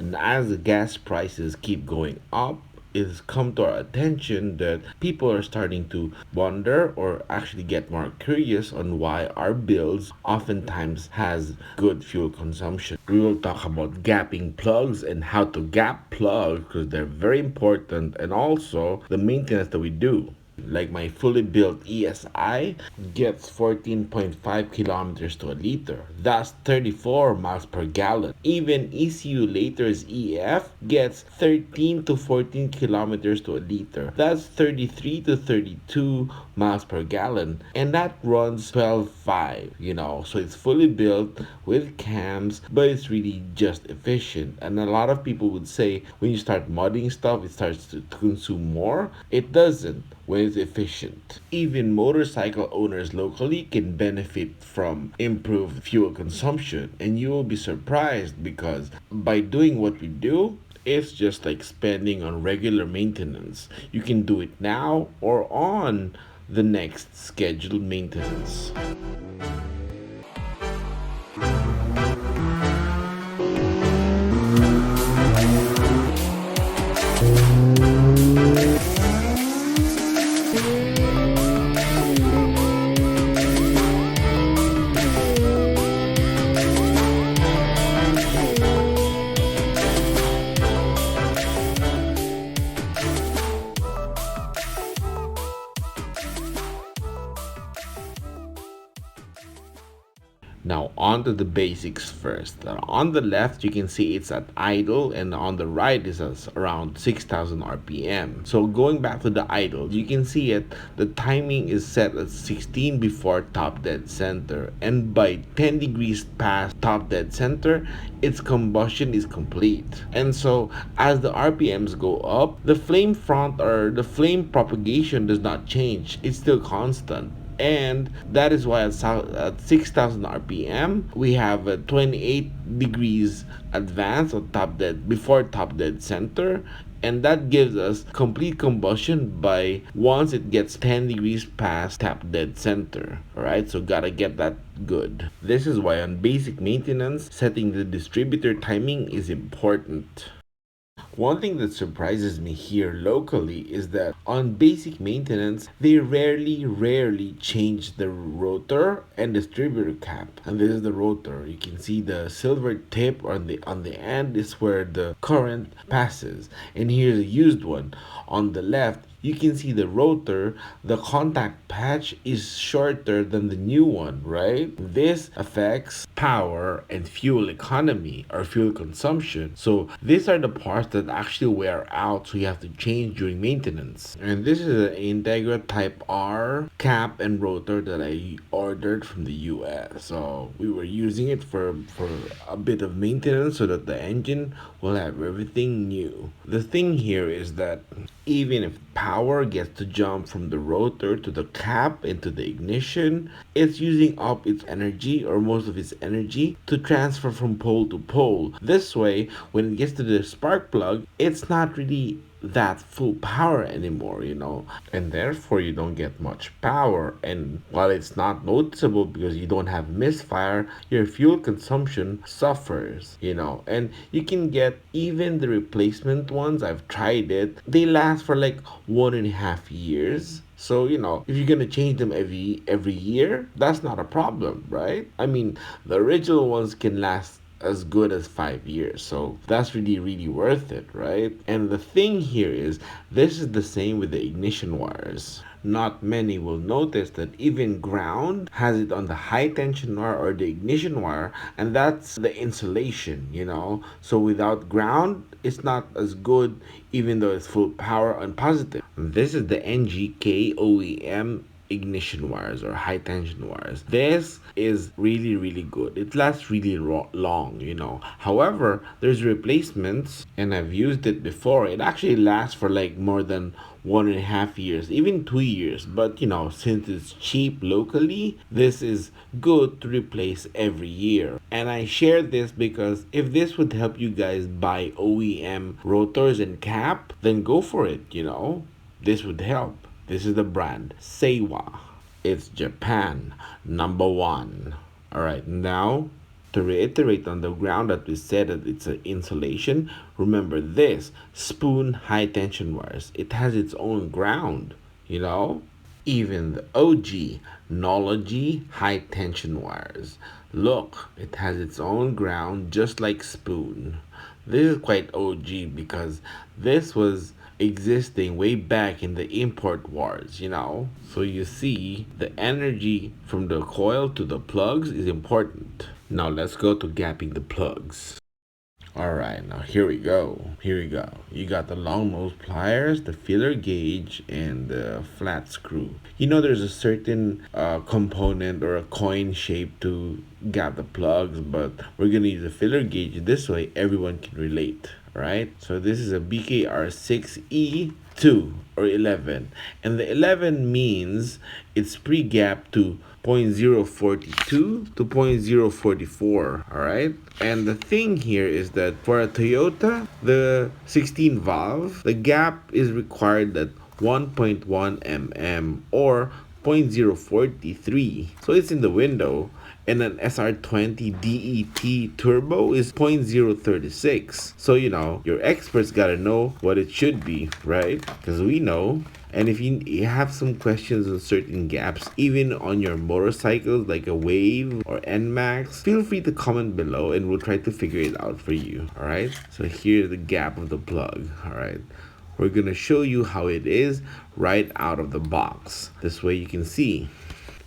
And as the gas prices keep going up, it's come to our attention that people are starting to wonder or actually get more curious on why our builds oftentimes has good fuel consumption. We will talk about gapping plugs and how to gap plug because they're very important, and also the maintenance that we do. Like my fully built ESI gets 14.5 kilometers to a liter. That's 34 miles per gallon. Even ECU Later's EF gets 13 to 14 kilometers to a liter. That's 33 to 32 miles per gallon. And that runs 12.5, So it's fully built with cams, but it's really just efficient. And a lot of people would say when you start modding stuff, it starts to consume more. It doesn't when it's efficient. Even motorcycle owners locally can benefit from improved fuel consumption, and you will be surprised because by doing what we do, it's just like spending on regular maintenance. You can do it now or on the next scheduled maintenance. Now on to the basics first. On the left you can see it's at idle, and on the right is around 6,000 RPM. So going back to the idle, you can see it, the timing is set at 16 before top dead center, and by 10 degrees past top dead center, its combustion is complete. And so as the RPMs go up, the flame front or the flame propagation does not change. It's still constant, and that is why at 6,000 rpm we have a 28 degrees advance on top dead before top dead center, and that gives us complete combustion by once it gets 10 degrees past top dead center. All right, so gotta get that good. This is why on basic maintenance, setting the distributor timing is important. One thing that surprises me here locally is that on basic maintenance, they rarely change the rotor and distributor cap. And this is the rotor. You can see the silver tip on the end is where the current passes. And here's a used one. On the left, you can see the rotor, the contact patch is shorter than the new one, right? This affects power and fuel economy or fuel consumption. So these are the parts that actually wear out, so you have to change during maintenance. And this is an Integra Type R cap and rotor that I ordered from the US. So we were using it for a bit of maintenance so that the engine will have everything new. The thing here is that even if power gets to jump from the rotor to the cap into the ignition, it's using up its energy or most of its energy to transfer from pole to pole. This way, when it gets to the spark plug, it's not really that full power anymore, and therefore you don't get much power. And while it's not noticeable because you don't have misfire, your fuel consumption suffers, and you can get even the replacement ones. I've tried it, they last for like 1.5 years. So, if you're gonna change them every year, that's not a problem, right? I mean, the original ones can last as good as 5 years, so that's really worth it, right? And the thing here is, this is the same with the ignition wires. Not many will notice that even ground has it on the high tension wire or the ignition wire, and that's the insulation, so without ground it's not as good, even though it's full power on positive. This is the NGK OEM ignition wires or high tension wires. This is really good. It lasts really long. However, there's replacements, and I've used it before. It actually lasts for like more than 1.5 years, even 2 years. But since it's cheap locally, this is good to replace every year. And I share this because if this would help you guys buy OEM rotors and cap, then go for it. This would help. This is the brand Seiwa. It's Japan #1. All right, now To reiterate on the ground that we said that it's an insulation, remember this spoon high tension wires. It has its own ground, you know? Even the OG Nology high tension wires. Look, it has its own ground just like spoon. This is quite OG because this was existing way back in the import wars, you know. So you see, the energy from the coil to the plugs is important. Now let's go to gapping the plugs. All right, now here we go. Here we go. You got the long nose pliers, the filler gauge, and the flat screw. You know, there's a certain component or a coin shape to gap the plugs, but we're gonna use a filler gauge. This way, everyone can relate. All right. So this is a BKR6E2 or 11, and the 11 means it's pre-gapped to 0.042 to 0.044. All right. And the thing here is that for a Toyota, the 16 valve, the gap is required at 1.1 mm or 0.043. So it's in the window. And an SR20 DET turbo is 0.036. So, you know, your experts gotta know what it should be, right? Because we know. And if you have some questions on certain gaps, even on your motorcycles like a Wave or Nmax, feel free to comment below and we'll try to figure it out for you, all right? So here's the gap of the plug, all right? We're gonna show you how it is right out of the box. This way you can see.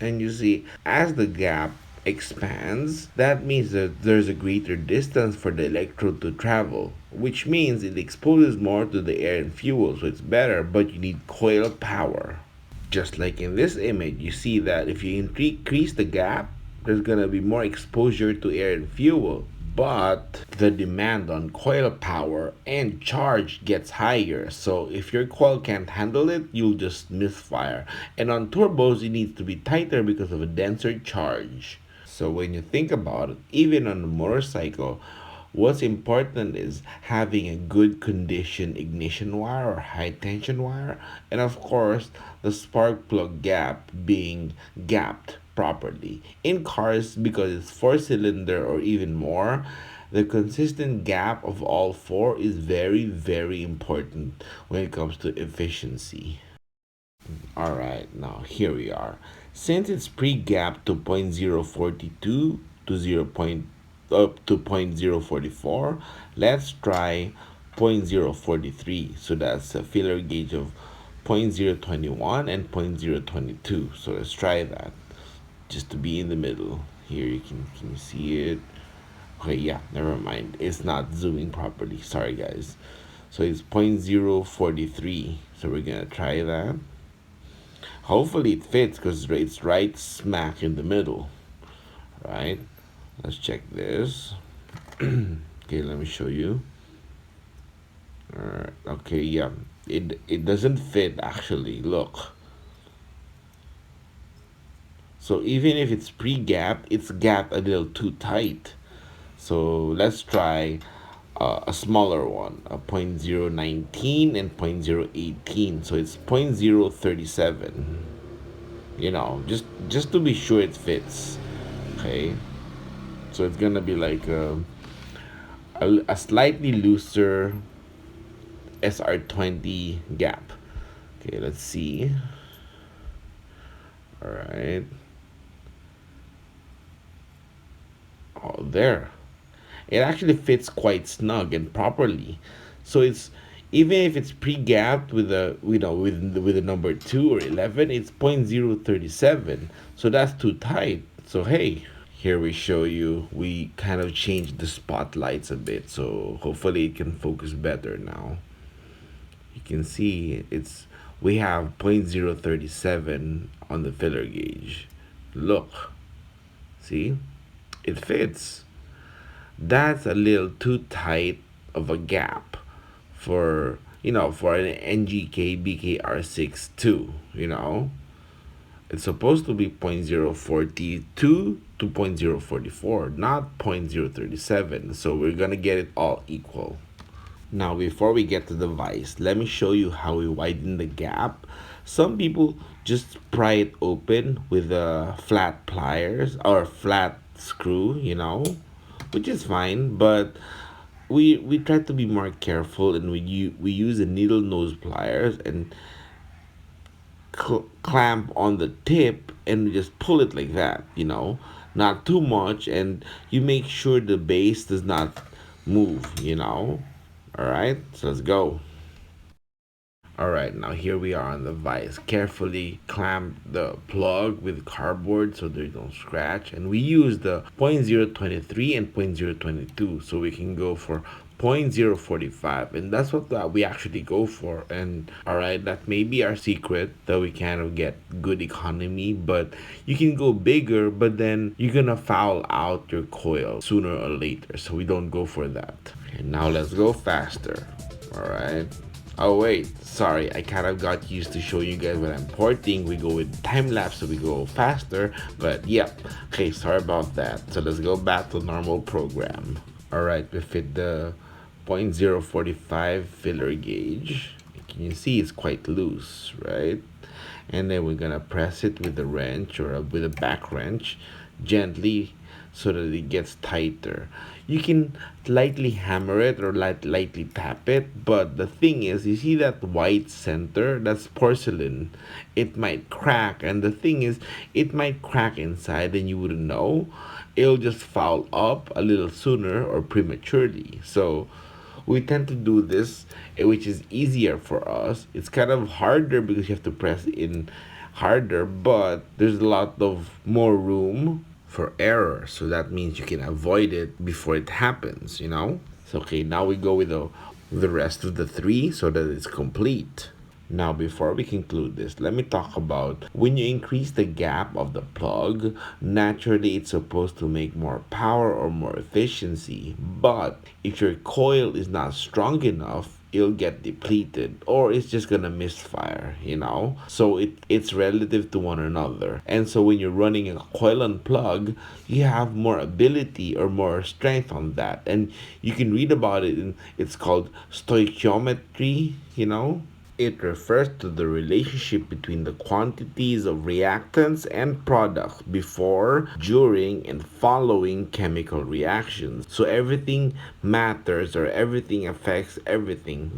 And you see, as the gap expands, that means that there's a greater distance for the electrode to travel, which means it exposes more to the air and fuel, so it's better, but you need coil power. Just like in this image, you see that if you increase the gap, there's gonna be more exposure to air and fuel, but the demand on coil power and charge gets higher. So if your coil can't handle it, you'll just misfire. And on turbos, it needs to be tighter because of a denser charge. So when you think about it, even on a motorcycle, what's important is having a good condition ignition wire or high tension wire, and of course the spark plug gap being gapped properly. In cars, because it's 4-cylinder or even more, the consistent gap of all four is very, very important when it comes to efficiency. All right, now here we are. Since it's pre-gapped to 0.042 to 0. Up to 0.044, let's try 0.043. So that's a filler gauge of 0.021 and 0.022. So let's try that just to be in the middle. Here you can see it. Okay, yeah, never mind. It's not zooming properly. Sorry, guys. So it's 0.043. So we're gonna try that. Hopefully it fits because it's right smack in the middle. Right? Let's check this. Okay, let me show you. Alright, okay, yeah. It doesn't fit actually. Look. So even if it's pre-gapped, it's gapped a little too tight. So let's try a smaller one, a 0.019 and 0.018. So it's 0.037. You know, just to be sure it fits. Okay. So it's gonna be like a slightly looser SR20 gap. Okay, let's see. All right. Oh, there. It actually fits quite snug and properly. So it's even if it's pre-gapped with a with a number 2 or 11, it's 0.037. So that's too tight. So hey, here we show you, we kind of changed the spotlights a bit, so hopefully it can focus better now. You can see we have 0.037 on the filler gauge. Look, see, it fits. That's a little too tight of a gap for for an NGK BKR6 2, It's supposed to be 0.042 to 0.044, not 0.037. So we're gonna get it all equal. Now, before we get to the vise, let me show you how we widen the gap. Some people just pry it open with flat pliers or flat screw, which is fine, but we try to be more careful, and we use the needle nose pliers and clamp on the tip, and we just pull it like that, not too much, and you make sure the base does not move. All right, so let's go. All right, now here we are on the vise. Carefully clamp the plug with cardboard so they don't scratch. And we use the point zero 0.023 and point zero 0.022, so we can go for point zero 0.045. And that's what we actually go for. And all right, that may be our secret that we kind of get good economy, but you can go bigger, but then you're gonna foul out your coil sooner or later. So we don't go for that. And now let's go faster. All right. Oh wait, sorry, I kind of got used to showing you guys when I'm porting. We go with time lapse so we go faster, but yep. Okay, sorry about that. So let's go back to normal program. Alright, we fit the point zero 0.045 filler gauge. Can you see it's quite loose, right? And then we're gonna press it with a wrench or with a back wrench gently so that it gets tighter. You can lightly hammer it or lightly tap it, but the thing is, you see that white center? That's porcelain. It might crack, and the thing is, it might crack inside and you wouldn't know. It'll just foul up a little sooner or prematurely. So we tend to do this, which is easier for us. It's kind of harder because you have to press in harder, but there's a lot of more room for error. So that means you can avoid it before it happens. So okay, now we go with the rest of the three so that it's complete. Now, before we conclude this, let me talk about when you increase the gap of the plug, naturally it's supposed to make more power or more efficiency. But if your coil is not strong enough, it'll get depleted or it's just gonna misfire. So it's relative to one another. And so when you're running a coil and plug, you have more ability or more strength on that. And you can read about it it's called stoichiometry. It refers to the relationship between the quantities of reactants and products before, during, and following chemical reactions. So everything matters or everything affects everything.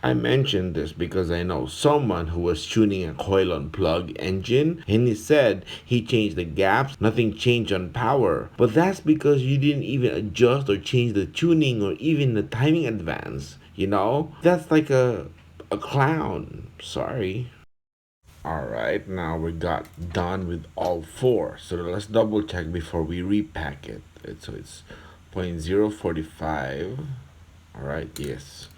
I mentioned this because I know someone who was tuning a coil on plug engine and he said he changed the gaps, nothing changed on power. But that's because you didn't even adjust or change the tuning or even the timing advance. That's like a clown. Sorry. Alright, now we got done with all four. So let's double check before we repack it. So it's point zero 0.045. Alright, yes.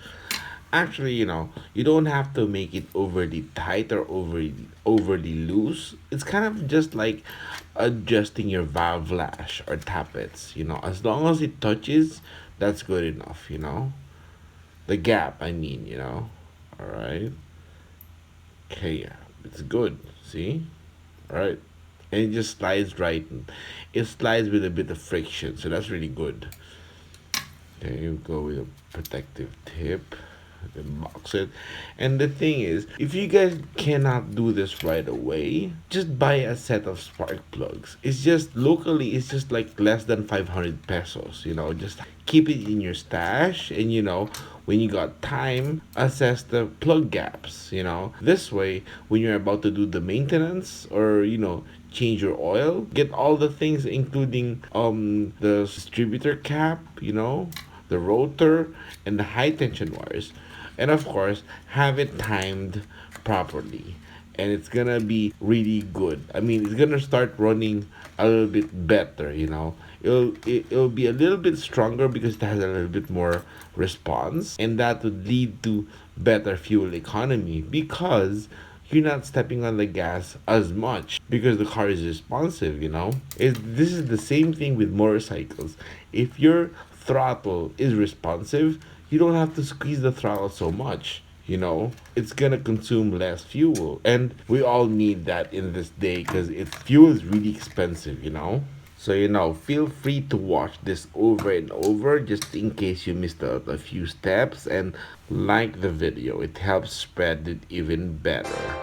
Actually, you don't have to make it overly tight or overly loose. It's kind of just like adjusting your valve lash or tappets. As long as it touches, that's good enough. The gap, I mean. All right. Okay, yeah, it's good. See? All right. And it just slides right. It slides with a bit of friction, so that's really good. Okay, you go with a protective tip. Then box it. And the thing is, if you guys cannot do this right away, just buy a set of spark plugs. It's just locally, it's just like less than 500 pesos. Just keep it in your stash, and when you got time, assess the plug gaps. This way, when you're about to do the maintenance or change your oil, get all the things, including the distributor cap, the rotor, and the high tension wires. And of course, have it timed properly. And it's gonna be really good. I mean, it's gonna start running a little bit better. It'll be a little bit stronger because it has a little bit more response, and that would lead to better fuel economy because you're not stepping on the gas as much because the car is responsive. This is the same thing with motorcycles. If your throttle is responsive, you don't have to squeeze the throttle so much. It's gonna consume less fuel, and we all need that in this day because fuel is really expensive. So feel free to watch this over and over just in case you missed out a few steps, and like the video. It helps spread it even better.